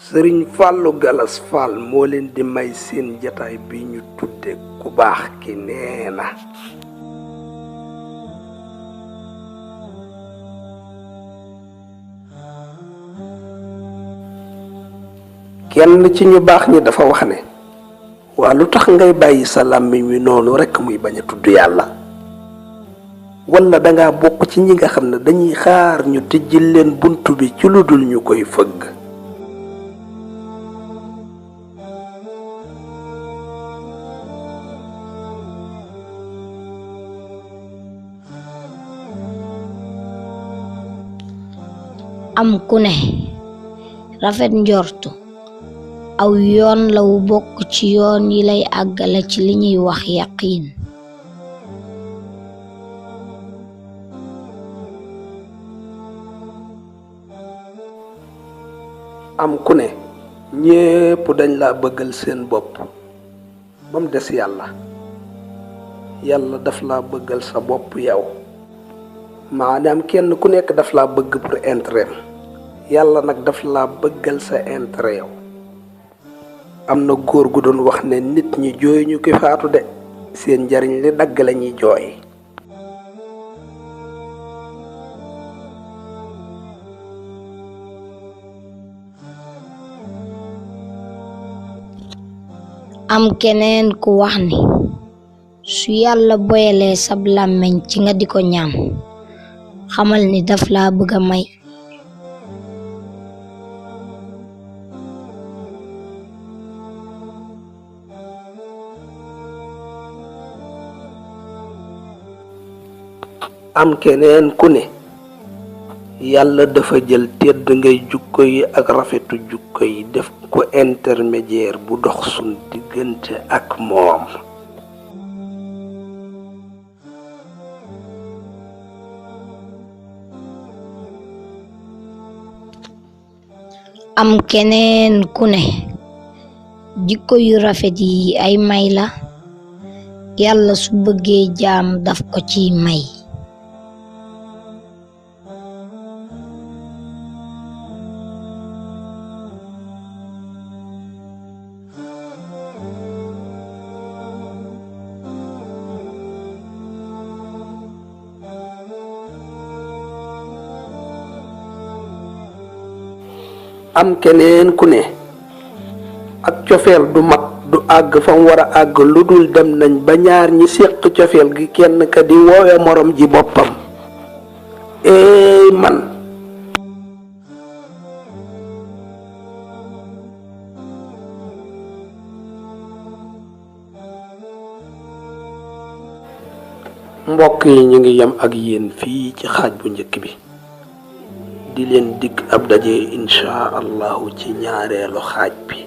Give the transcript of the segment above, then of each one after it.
sëriñ Fallou Galas Fall moo leen di may seen jataay bi ñu tudde ku baax ki nee na. kenn ci ñu baax ñi dafa wax ne waa lu tax ngay bàyyi sa làmmiñ wi noonu rekk muy bañ a tudd yàlla, walla danga bokk ci ñi nga xam ne dañuy xaar ñu tijjil leen bunt bi ci lu dul ñu koy fëgg. am ku ne rafet njortu aw yoon la wu bokk ci yoon yi lay àggale ci li ñuy wax yaqiin. am ku ne ñépp dañ la bëggal seen bopp ba mu des yàlla, yàlla daf la bëggal sa bopp yow. maanaam kenn ku nekk daf laa bëgg pour intérêt, yàlla nag daf laa bëggal sa intérêt yow. am na góor gu doon wax ne nit ñi jooy ñu ki faatu de, seen njariñ li dagg la ñuy jooy. am keneen ku wax ni su yàlla boyalee sab làmmiñ ci nga di ko ñaan, xamal ni daf laa bëgg a may. am keneen ku ne yàlla dafa jël tedd ngay jukko yi ak rafetu jukko yi def ko intermédiaire bu dox sun diggante ak moom. am keneen ku ne jikko yu rafet yi ay may la, yàlla su bëggee jaam daf ko ciy may. am keneen ku ne ak cofeel du mat du àgg fa mu war a àgg lu dul dem nañ ba ñaar ñi séq cofeel gi kenn ka di woowe morom ji boppam. man mbokk yi ñu ngi yem ak yéen fii ci xaaj bu njëkk bi, di leen dig ab daje insha allahu ci ñaareelu xaaj bi.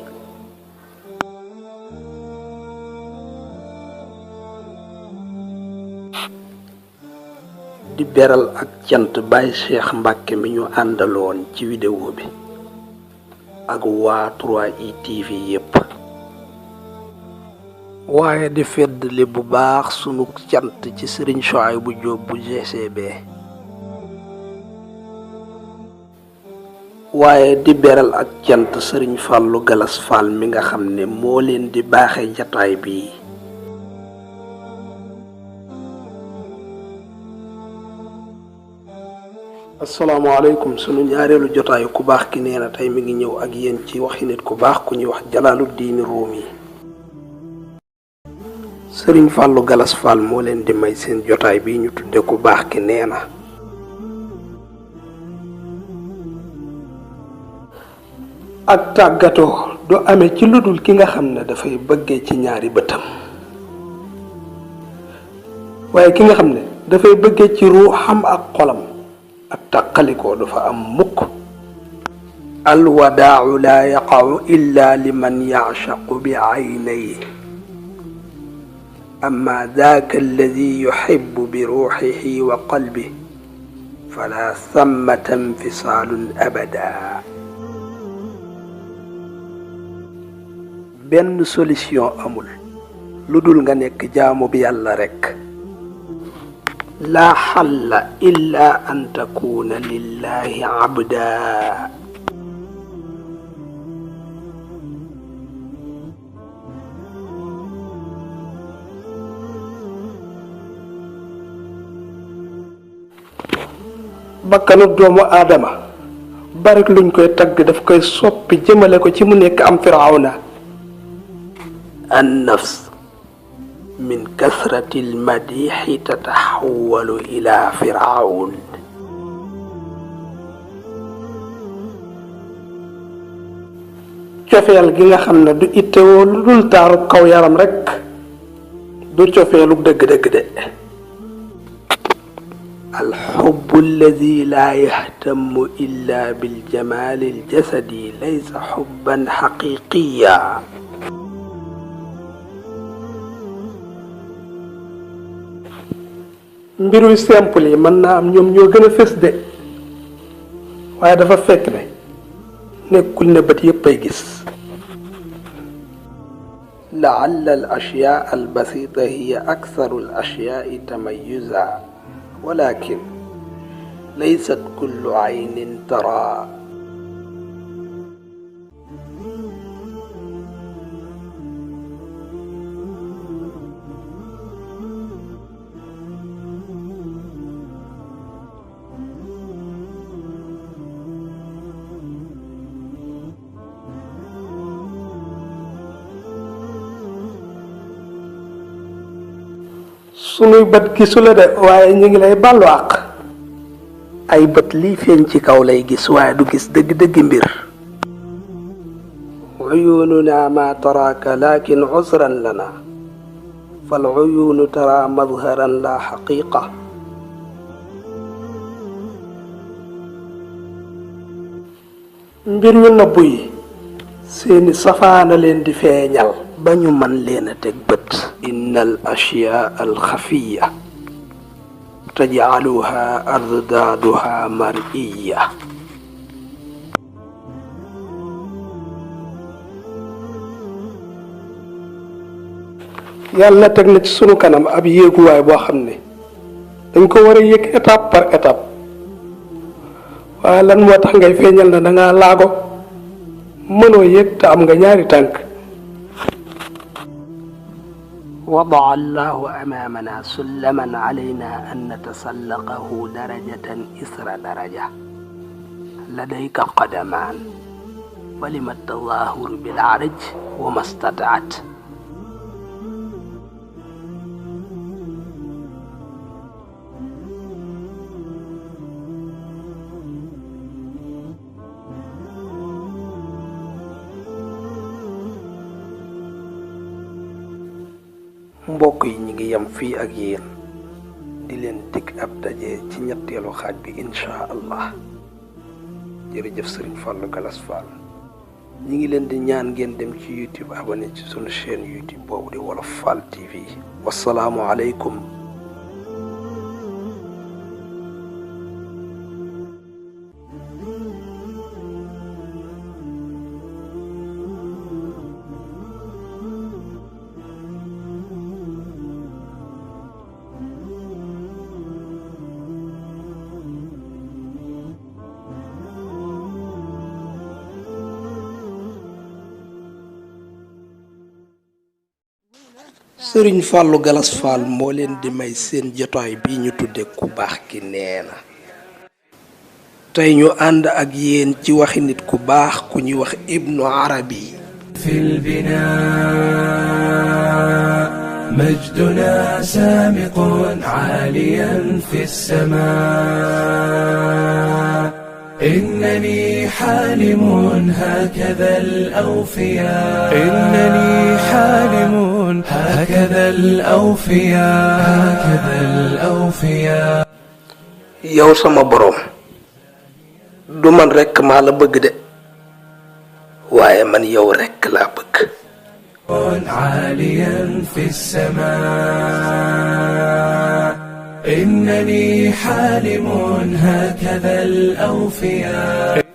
di beral ak cant Baye Cheikh Mbacke mi ñu àndaloon ci vidéo bi ak waa 3i TV yépp, waaye di feddali bu baax sunu cant ci Serigne Souhaïbou Diop bu GCB, waaye di beral ak cant Serigne Fallou Galas Fall mi nga xam ne moo leen di baaxe jataay bi. asalaamaaleykum, sunu ñaareelu jotaayu ku baax ki nee na tey mi ngi ñëw ak yéen ci waxi nit ku baax ku ñuy wax Jalaaluddin Ruumi. Serigne Fallou Galas Fall moo leen di may seen jotaay bi ñu tudde ku baax ki nee na. ak tàggatoo du amee ci lu dul ki nga xam ne dafay bëggee ci ñaari bëtam, waaye ki nga xam ne dafay bëggee ci ruuxam ak xolam, ak tàqalikoo du fa am mukk. alwadaau laa yaqacu illa liman yacshaqu bi caynayhi, amma daaka alladi yuxibu bi ruuxihi wa qalbihi fala thammata infisaalun abada. benn solution amul lu dul nga nekk jaamu bi yàlla rekk. laa xalla illa an takuna lillahi abda. bakkanu doomu aadama barik luñ koy tagg daf koy soppi jëmale ko ci mu nekk am firawna an nafs min kasrati almadixi tataxawalu ila firawn cofeel gi nga xam ne du ittewoo lu dul taaru kaw yaram rekk du cofeelu dëgg-dëgg de الحب الذي لا يهتم إلا بالجمال الجسدي ليس حبا حقيقيا mbiru simple yi mën naa am ñoom ñoo gën a fës de waaye dafa fekk ne nekkul ne bët yépp ay gis لعل الأشياء البسيطة هي أكثر الأشياء تميزا ولكن ليست كل عين ترى sunuy bët gisu la de waaye ñu ngi lay bàllu àq ay bët lii feeñ ci kaw lay gis waaye du gis dëgg-dëgg mbir uyununa ma taraaka lakin usran lana fal uyunu tara madharan la xaqiqa mbir yu nëbbu yi seeni safaana leen di feeñal ba ñu man leen a teg bët inna al ashyaa al xafiya tajcaluha ardaaduha mariya yàlla teg na ci sunu kanam ab yéeguwaay boo xam ne dañ ko war a yéeg étape par étape waaye lan moo tax ngay feeñal na dangaa laago mënoo yéeg te am nga ñaari tànk وضع الله أمامنا سلما علينا أن نتسلقه درجة إثر درجة لديك قدمان ولم التظاهر بالعرج وما استطعت mbokk yi ñi ngi yam fii ak yéen di leen dig ab daje ci ñetteelu xaaj bi insha allah jërëjëf Serigne Fallou Galass Fall ñi ngi leen di ñaan ngeen dem ci YouTube abonné ci sunu chaîne YouTube boobu di Wolof Fall TV wasalaamu aleykum Serigne Fallou Galass Fall moo leen di may seen jotaay bi ñu tudde ku baax ki nee na tey ñu ànd ak yéen ci waxi nit ku baax ku ñuy wax Ibnu Arabi fil binaa majduna saamiqun aaliyan fis samaa إنني حالم هكذا الأوفياء إنني حالم هكذا الأوفياء هكذا الأوفياء yow sama borom du man rekk maa la bëgg de waaye man yow rekk laa bëgg عاليا في السماء إنني حالم هكذا الأوفياء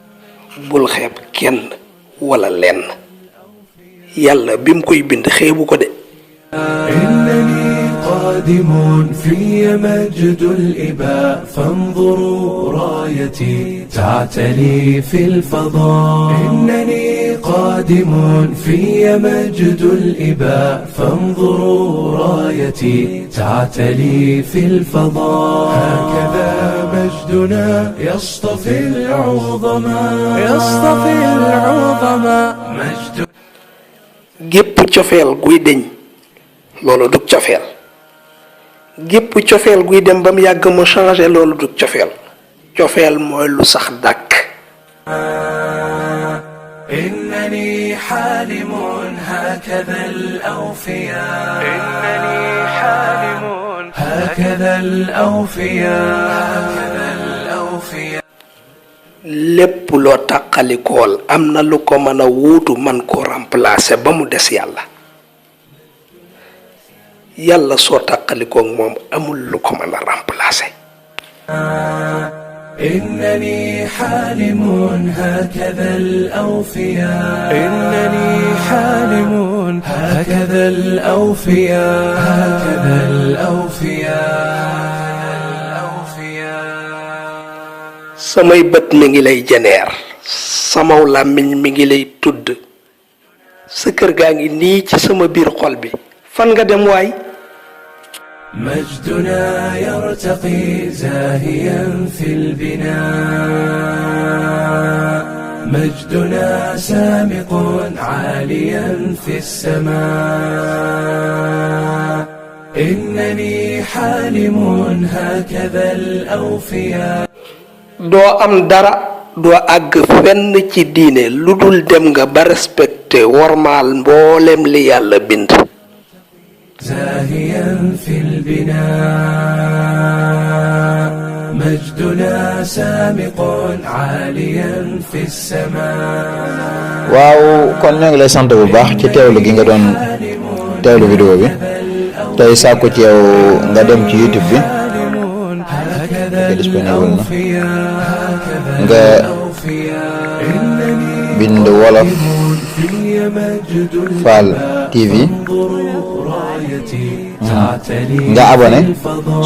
bul xeeb kenn wala lenn yàlla bi mu koy bind xeebu ko de إنني قادم في مجد الإباء فانظروا رايتي تعتلي في الفضاء إنني قادم في مجد الإباء فانظروا رايتي تعتلي في الفضاء هكذا مجد مجدنا يصطفي العظماء يصطفي العظماء مجد gépp cofeel guy deñ loolu du cofeel gépp cofeel guy dem ba mu yàgg mu changé loolu du cofeel cofeel mooy lu sax dàkk إنني حالم هكذا الأوفياء إنني حالم هكذا الأوفياء هكذا الأوفياء lépp loo tàqalikool am na lu ko mën a wuutu man ko remplacer ba mu des yàlla yàlla soo tàqalikoog moom amul lu ko mën a remplacer إنني حالم هكذا الأوفياء إنني حالم هكذا الأوفياء هكذا الأوفياء samay bët mi ngi lay jeneer samaw làmmiñ mi ngi lay tudd sa kër gaa ngi nii ci sama biir xol bi fan nga dem waay مجدنا يرتقي زاهيا في البناء مجدنا سامق عاليا في السماء إنني حالم هكذا الأوفياء doo am dara doo àgg fenn ci diine lu dul dem nga ba respecté wormaal mboolem li yàlla bind زاهيا في البناء مجدنا سامق عاليا في السماء waaw kon ñoo ngi lay sant bu baax ci teewlu gi nga doon teewlu vidéo bi tey sàkku ci yow nga dem ci YouTube bi te disponible na nga bind wolof Fall TV nga abonné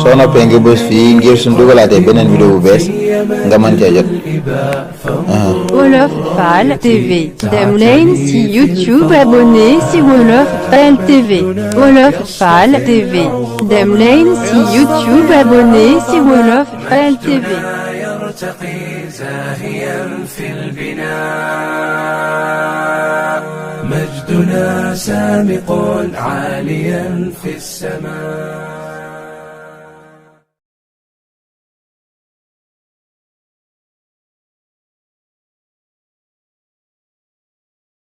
soo noppee nga bës fii ngir suñ dugalaatee beneen vidéo bu bees nga mën cee jot. Wolof Fall TV. Dem leen ci YouTube abonné ci Wolof Fall TV. Wolof Fall TV. Dem leen ci YouTube abonné ci Wolof Fall TV. يرتقي زاهيا في البناء مجدنا سامق عاليا في السماء